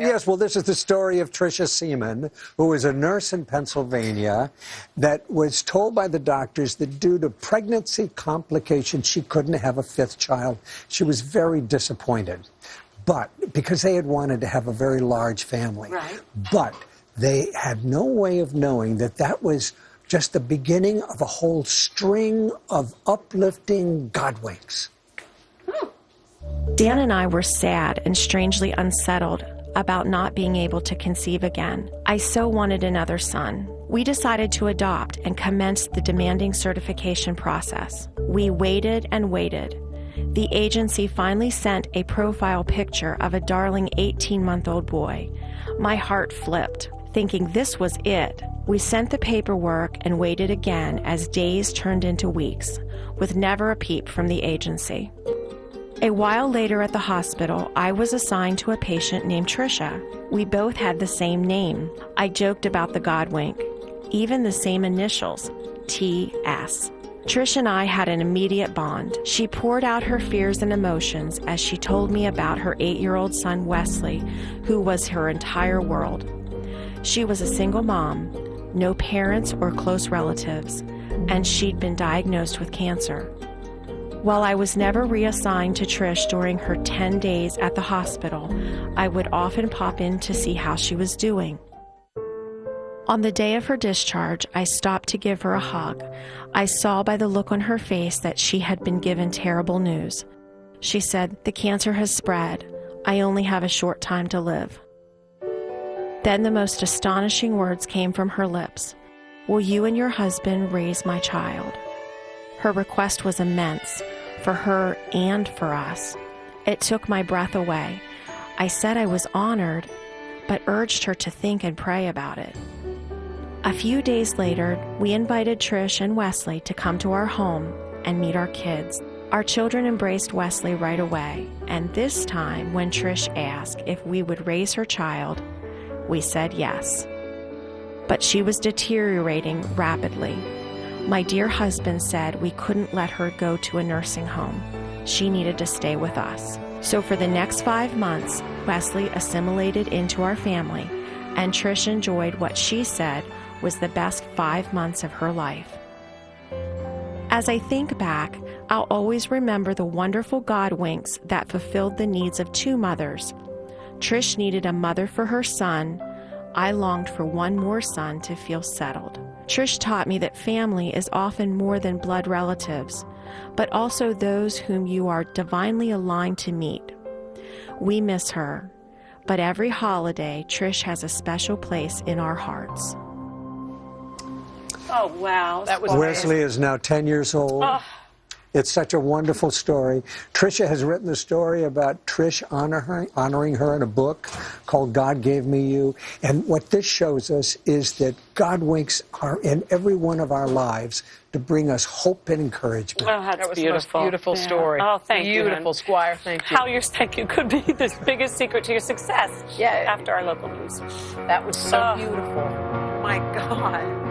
yes. Well, this is the story of Tricia Seaman, who was a nurse in Pennsylvania that was told by the doctors that due to pregnancy complications, she couldn't have a fifth child. She was very disappointed. But because they had wanted to have a very large family. Right. But they had no way of knowing that that was just the beginning of a whole string of uplifting Godwinks. Dan and I were sad and strangely unsettled about not being able to conceive again. I so wanted another son. We decided to adopt and commenced the demanding certification process. We waited and waited. The agency finally sent a profile picture of a darling 18-month-old boy. My heart flipped, thinking this was it. We sent the paperwork and waited again as days turned into weeks, with never a peep from the agency. A while later at the hospital, I was assigned to a patient named Tricia. We both had the same name. I joked about the Godwink, even the same initials, T.S. Trish and I had an immediate bond. She poured out her fears and emotions as she told me about her 8-year-old son, Wesley, who was her entire world. She was a single mom, no parents or close relatives, and she'd been diagnosed with cancer. While I was never reassigned to Trish during her 10 days at the hospital, I would often pop in to see how she was doing. On the day of her discharge, I stopped to give her a hug. I saw by the look on her face that she had been given terrible news. She said, "The cancer has spread. I only have a short time to live." Then the most astonishing words came from her lips. "Will you and your husband raise my child?" Her request was immense, for her and for us. It took my breath away. I said I was honored, but urged her to think and pray about it. A few days later, we invited Trish and Wesley to come to our home and meet our kids. Our children embraced Wesley right away, and this time, when Trish asked if we would raise her child, we said yes. But she was deteriorating rapidly. My dear husband said we couldn't let her go to a nursing home. She needed to stay with us. So for the next 5 months, Wesley assimilated into our family, and Trish enjoyed what she said was the best 5 months of her life. As I think back, I'll always remember the wonderful Godwinks that fulfilled the needs of 2 mothers. Trish needed a mother for her son. I longed for one more son to feel settled. Trish taught me that family is often more than blood relatives, but also those whom you are divinely aligned to meet. We miss her, but every holiday, Trish has a special place in our hearts. Oh, wow. That was Wesley is now 10 years old. Oh. It's such a wonderful story. Tricia has written the story about Trish honoring her in a book called God Gave Me You. And what this shows us is that Godwinks are in every one of our lives to bring us hope and encouragement. Oh, that's That was beautiful. the most beautiful story. Oh, thank you. Beautiful, Squire. Thank you. How your thank you could be the biggest secret to your success. Yeah. After our local news. That was so beautiful. My God.